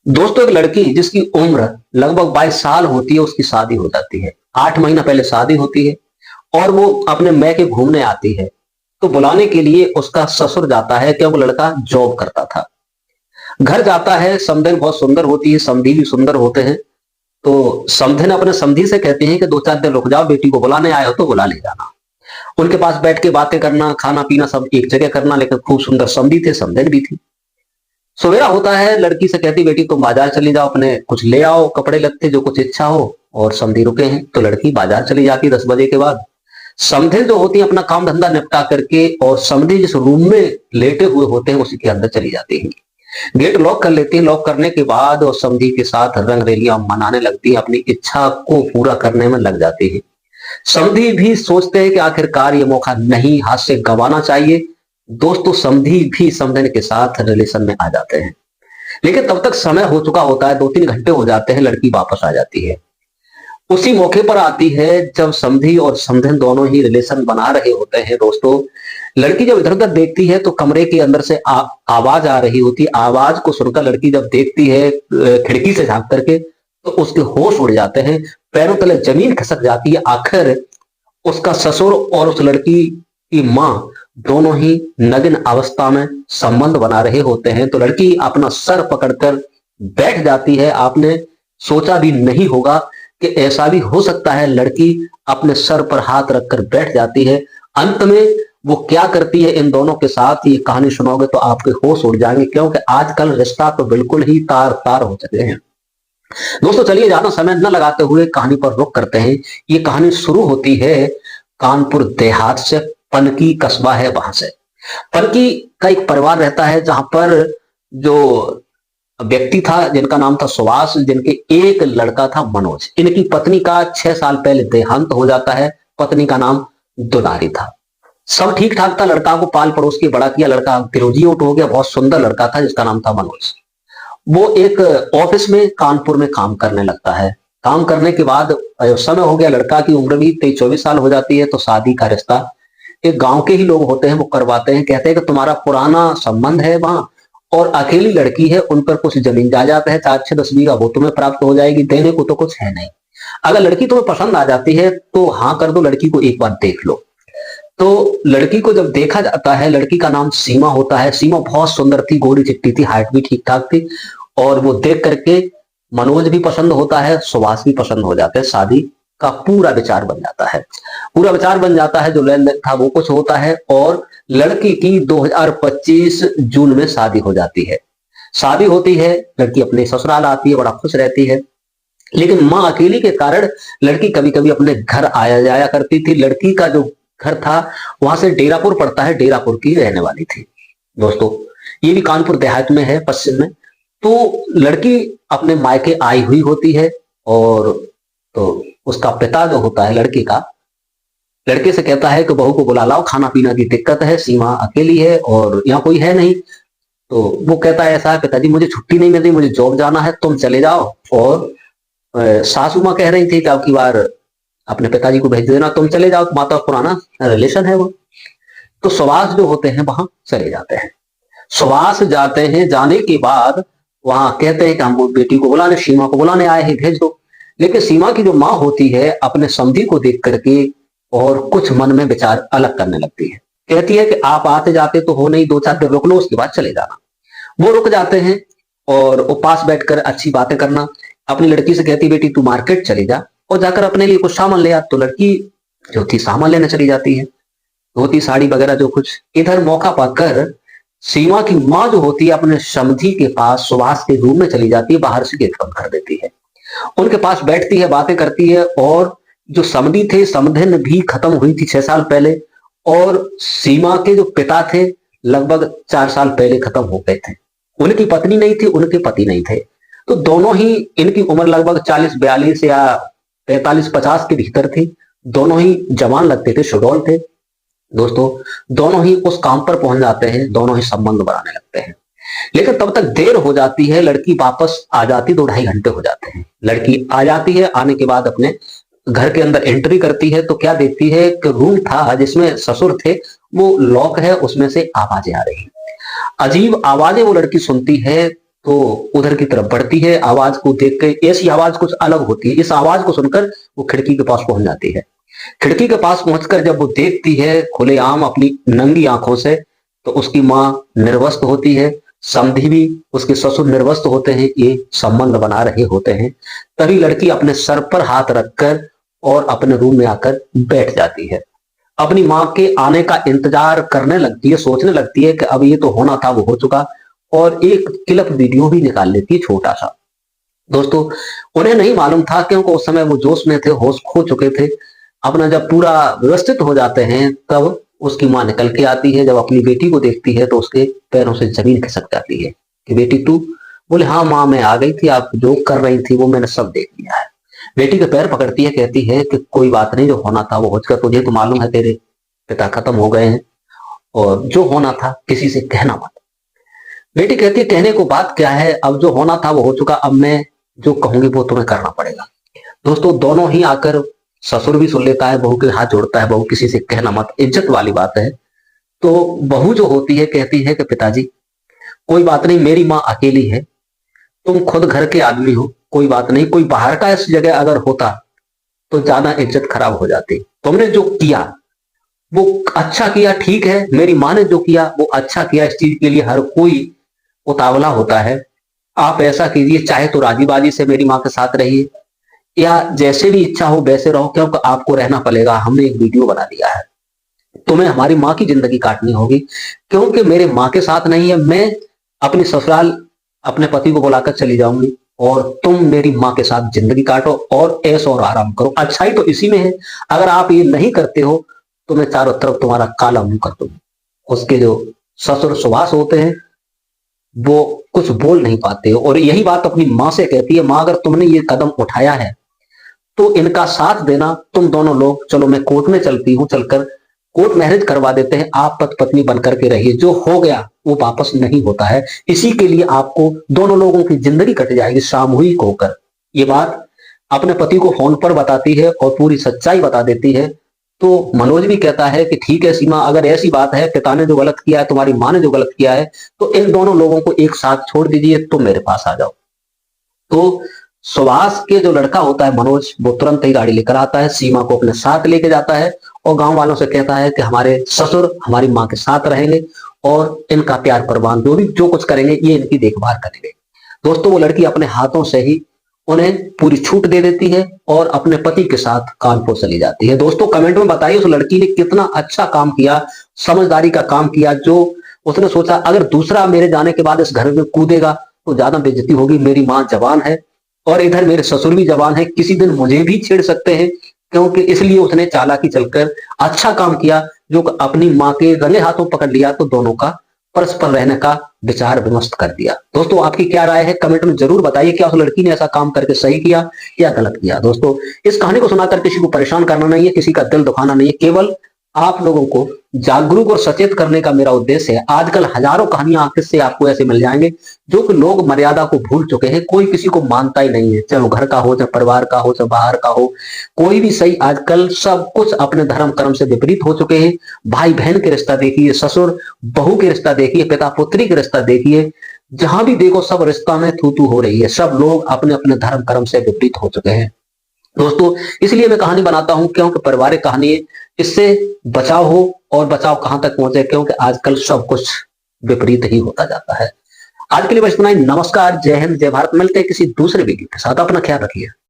दोस्तों, एक लड़की जिसकी उम्र लगभग 22 साल होती है, उसकी शादी हो जाती है। 8 महीना पहले शादी होती है और वो अपने मैके घूमने आती है। तो बुलाने के लिए उसका ससुर जाता है, क्या वो लड़का जॉब करता था। घर जाता है, समधन बहुत सुंदर होती है, समधी भी सुंदर होते हैं। तो समधन अपने समधी से कहते हैं कि 2-4 दिन रुक जाओ, बेटी को बुलाने आए हो तो बुला ले जाना। उनके पास बैठ के बातें करना, खाना पीना सब एक जगह करना, लेकिन खूब सुंदर समधी थे, समधन भी थी। सवेरा होता है, लड़की से कहती बेटी तुम बाजार चली जाओ, अपने कुछ ले आओ, कपड़े लगते जो कुछ इच्छा हो। और समधी रुके हैं तो लड़की बाजार चली जाती 10 बजे के बाद। समधी जो होती है अपना काम धंधा निपटा करके, और समधी जिस रूम में लेटे हुए होते हैं उसी के अंदर चली जाती है। गेट लॉक कर लेती है। लॉक करने के बाद और समधी के साथ रंग रेलियां मनाने लगती है, अपनी इच्छा को पूरा करने में लग जाती है। समधी भी सोचते हैं कि आखिरकार ये मौका नहीं हाथ से गंवाना चाहिए। दोस्तों, समधी भी समधन के साथ रिलेशन में आ जाते हैं, लेकिन तब तक समय हो चुका होता है, 2-3 घंटे हो जाते हैं, लड़की वापस आ जाती है। उसी मौके पर आती है जब समधी और समधन दोनों ही रिलेशन बना रहे होते हैं। दोस्तों, लड़की जब इधर उधर देखती है तो कमरे के अंदर से आवाज आ रही होती है। आवाज को सुनकर लड़की जब देखती है खिड़की से झांक करके, तो उसके होश उड़ जाते हैं, पैरों तले जमीन खिसक जाती है। आखिर उसका ससुर और उस लड़की की माँ दोनों ही नग्न अवस्था में संबंध बना रहे होते हैं। तो लड़की अपना सर पकड़कर बैठ जाती है। आपने सोचा भी नहीं होगा कि ऐसा भी हो सकता है, लड़की अपने सर पर हाथ रखकर बैठ जाती है। अंत में वो क्या करती है इन दोनों के साथ, ये कहानी सुनोगे तो आपके होश उड़ जाएंगे, क्योंकि आजकल रिश्ता तो बिल्कुल ही तार तार हो चुके हैं। दोस्तों, चलिए ज्यादा समय न लगाते हुए कहानी पर रुक करते हैं। ये कहानी शुरू होती है कानपुर देहात से, पनकी कस्बा है वहां से। पनकी का एक परिवार रहता है जहां पर जो व्यक्ति था जिनका नाम था सुभाष, जिनके एक लड़का था मनोज। इनकी पत्नी का 6 साल पहले देहांत हो जाता है। पत्नी का नाम दुलारी था। सब ठीक ठाक था, लड़का को पाल पड़ोस के बड़ा किया, लड़का ग्रेजुएट हो गया, बहुत सुंदर लड़का था जिसका नाम था मनोज। वो एक ऑफिस में कानपुर में काम करने लगता है। काम करने के बाद समय हो गया, लड़का की उम्र भी 23-24 साल हो जाती है। तो शादी का रिश्ता एक गांव के ही लोग होते हैं वो करवाते हैं। कहते हैं कि तुम्हारा पुराना संबंध है वहां, और अकेली लड़की है, उन पर कुछ जमीन जायदाद है, 4-6-10 बीघा, वो तुम्हें प्राप्त हो जाएगी, देने को तो कुछ है नहीं। अगर लड़की तुम्हें पसंद आ जाती है तो हाँ कर दो, लड़की को एक बार देख लो। तो लड़की को जब देखा जाता है, लड़की का नाम सीमा होता है। सीमा बहुत सुंदर थी, गोरी चिट्टी थी, हाइट भी ठीक ठाक थी। और वो देख करके मनोज भी पसंद होता है, सुभाष भी पसंद हो जाते हैं। शादी का पूरा विचार बन जाता है। पूरा विचार बन जाता है, जो लेन देन था वो कुछ होता है, और लड़की की 2025 जून में शादी हो जाती है। शादी होती है, लड़की अपने ससुराल आती है, बड़ा खुश रहती है। लेकिन माँ अकेली के कारण लड़की कभी कभी अपने घर आया जाया करती थी। लड़की का जो घर था वहां से डेरापुर पड़ता है, डेरापुर की रहने वाली थी। दोस्तों, ये भी कानपुर देहात में है, पश्चिम में। तो लड़की अपने मायके आई हुई होती है, और तो उसका पिता जो होता है लड़की का, लड़के से कहता है कि बहू को बुला लाओ, खाना पीना की दिक्कत है, सीमा अकेली है और यहाँ कोई है नहीं। तो वो कहता है ऐसा है पिताजी, मुझे छुट्टी नहीं मिल रही, मुझे जॉब जाना है, तुम चले जाओ। और सासू माँ कह रही थी कि अब की बार अपने पिताजी को भेज देना, तुम चले जाओ, माता पुराना रिलेशन है वो। तो सुभाष जो होते हैं वहां चले जाते हैं। सुभाष जाते हैं, जाने के बाद वहां कहते हैं कि हम बेटी को बुलाने, सीमा को बुलाने आए हैं, भेज दो। लेकिन सीमा की जो माँ होती है अपने समधी को देख करके और कुछ मन में विचार अलग करने लगती है। कहती है कि आप आते जाते तो हो नहीं, 2-4 दिन रुक लो, उसके बाद चले जाना। वो रुक जाते हैं और वो पास बैठकर अच्छी बातें करना। अपनी लड़की से कहती बेटी तू मार्केट चली जा और जाकर अपने लिए कुछ सामान ले आ। तो लड़की जो थी सामान लेने चली जाती है, धोती साड़ी वगैरह जो कुछ। इधर मौका पाकर सीमा की माँ जो होती है अपने समधी के पास सुभाष के रूम में चली जाती है, बाहर से गेट बंद कर देती है। उनके पास बैठती है, बातें करती है। और जो समधी थे, समधन भी खत्म हुई थी 6 साल पहले, और सीमा के जो पिता थे लगभग 4 साल पहले खत्म हो गए थे। उनकी पत्नी नहीं थी, उनके पति नहीं थे। तो दोनों ही, इनकी उम्र लगभग 40-42 या 45-50 के भीतर थी। दोनों ही जवान लगते थे, सुडौल थे। दोस्तों, दोनों ही उस काम पर पहुंच जाते हैं, दोनों ही संबंध बनाने लगते हैं। लेकिन तब तक देर हो जाती है, लड़की वापस आ जाती, 2-2.5 घंटे हो जाते हैं। लड़की आ जाती है, आने के बाद अपने घर के अंदर एंट्री करती है तो क्या देखती है कि रूम था जिसमें ससुर थे वो लॉक है, उसमें से आवाजें आ रही हैं, अजीब आवाजें वो लड़की सुनती है। तो उधर की तरफ बढ़ती है, आवाज को देख के ऐसी आवाज कुछ अलग होती है, इस आवाज को सुनकर वो खिड़की के पास पहुंच जाती है। खिड़की के पास पहुंचकर जब वो देखती है खुलेआम अपनी नंगी आंखों से, तो उसकी माँ निर्वस्त्र होती है, समधी भी उसके ससुर निर्वस्त्र होते हैं, ये संबंध बना रहे होते हैं। तभी लड़की अपने सर पर हाथ रखकर और अपने रूम में आकर बैठ जाती है। अपनी माँ के आने का इंतजार करने लगती है, सोचने लगती है कि अब ये तो होना था वो हो चुका, और एक क्लिप वीडियो भी निकाल लेती है छोटा सा। दोस्तों, उन्हें नहीं मालूम था, क्योंकि उस समय वो जोश में थे, होश खो चुके थे। अपना जब पूरा व्यवस्थित हो जाते हैं तब उसकी माँ निकल के आती है। जब अपनी बेटी को देखती है तो उसके पैरों से जमीन खिसक जाती है कि बेटी तू? बोले हाँ माँ, मैं आ गई थी, आप जो कर रही थी वो मैंने सब देख लिया है। बेटी के पैर पकड़ती है, कहती है कि कोई बात नहीं, जो होना था वो हो चुका, तुझे तो मालूम है तेरे पिता खत्म हो गए हैं, और जो होना था किसी से कहना मत। बेटी कहती है कहने को बात क्या है, अब जो होना था वो हो चुका, अब मैं जो कहूंगी वो तुम्हें करना पड़ेगा। दोस्तों, दोनों ही आकर, ससुर भी सुन लेता है, बहू के हाथ जोड़ता है, बहू किसी से कहना मत, इज्जत वाली बात है। तो बहू जो होती है कहती है कि पिताजी कोई बात नहीं, मेरी माँ अकेली है, तुम खुद घर के आदमी हो, कोई बात नहीं, कोई बाहर का इस जगह अगर होता तो ज्यादा इज्जत खराब हो जाती। तुमने जो किया वो अच्छा किया, ठीक है, मेरी माँ ने जो किया वो अच्छा किया, इस चीज के लिए हर कोई उतावला होता है। आप ऐसा कीजिए, चाहे तो राजी बाजी से मेरी माँ के साथ रहिए, या जैसे भी इच्छा हो वैसे रहो, क्योंकि आपको रहना पड़ेगा, हमने एक वीडियो बना दिया है, तुम्हें हमारी माँ की जिंदगी काटनी होगी, क्योंकि मेरे माँ के साथ नहीं है। मैं अपनी ससुराल अपने पति को बुलाकर चली जाऊंगी, और तुम मेरी माँ के साथ जिंदगी काटो और ऐश और आराम करो, अच्छाई तो इसी में है। अगर आप ये नहीं करते हो तो मैं चारों तरफ तुम्हारा काला मुंह कर दूंगी। उसके जो ससुर सुभाष होते हैं वो कुछ बोल नहीं पाते हो, और यही बात अपनी माँ से कहती है, माँ अगर तुमने ये कदम उठाया है तो इनका साथ देना, तुम दोनों लोग चलो, मैं कोर्ट में चलती हूँ, चलकर कोर्ट मैरिज करवा देते हैं, आप पति पत्नी बनकर के रहिए, जो हो गया वो वापस नहीं होता है, इसी के लिए आपको दोनों लोगों की जिंदगी कट जाएगी सामूहिक होकर। ये बात अपने पति को फोन पर बताती है और पूरी सच्चाई बता देती है। तो मनोज भी कहता है कि ठीक है सीमा, अगर ऐसी बात है, पिता ने जो गलत किया है, तुम्हारी माँ ने जो गलत किया है, तो इन दोनों लोगों को एक साथ छोड़ दीजिए, तुम मेरे पास आ जाओ। तो सुभाष के जो लड़का होता है मनोज, वो तुरंत ही गाड़ी लेकर आता है, सीमा को अपने साथ लेके जाता है, और गांव वालों से कहता है कि हमारे ससुर हमारी माँ के साथ रहेंगे, और इनका प्यार परवान जो भी जो कुछ करेंगे ये इनकी देखभाल करेंगे। दोस्तों, वो लड़की अपने हाथों से ही उन्हें पूरी छूट दे देती है और अपने पति के साथ कानपुर चली जाती है। दोस्तों, कमेंट में बताइए उस लड़की ने कितना अच्छा काम किया, समझदारी का काम किया, जो उसने सोचा अगर दूसरा मेरे जाने के बाद इस घर में कूदेगा तो ज्यादा बेइज्जती होगी, मेरी माँ जवान है और इधर मेरे ससुर भी जवान है, किसी दिन मुझे भी छेड़ सकते हैं, क्योंकि इसलिए उसने चालाकी चलकर अच्छा काम किया, जो अपनी माँ के रंगे हाथों पकड़ लिया, तो दोनों का परस्पर रहने का विचार विमर्श कर दिया। दोस्तों, आपकी क्या राय है कमेंट में जरूर बताइए, क्या उस लड़की ने ऐसा काम करके सही किया या गलत किया। दोस्तों, इस कहानी को सुनाकर किसी को परेशान करना नहीं है, किसी का दिल दुखाना नहीं है, केवल आप लोगों को जागरूक और सचेत करने का मेरा उद्देश्य है। आजकल हजारों कहानियां किससे आपको ऐसे मिल जाएंगे जो कि लोग मर्यादा को भूल चुके हैं, कोई किसी को मानता ही नहीं है, चाहे वो घर का हो, चाहे परिवार का हो, चाहे बाहर का हो, कोई भी सही। आजकल सब कुछ अपने धर्म कर्म से विपरीत हो चुके हैं। भाई बहन के रिश्ता देखिए, ससुर बहू के रिश्ता देखिए, पिता पुत्री के रिश्ता देखिए, जहां भी देखो सब रिश्ता में थू थू हो रही है, सब लोग अपने अपने धर्म कर्म से विपरीत हो चुके हैं। दोस्तों, इसलिए मैं कहानी बनाता हूं, क्योंकि पारिवारिक कहानी है, इससे बचाव हो, और बचाव कहां तक पहुंचे, क्योंकि आजकल सब कुछ विपरीत ही होता जाता है। आज के लिए बस इतना ही। नमस्कार, जय हिंद, जय भारत। मिलते हैं किसी दूसरे वीडियो के साथ, अपना ख्याल रखिए।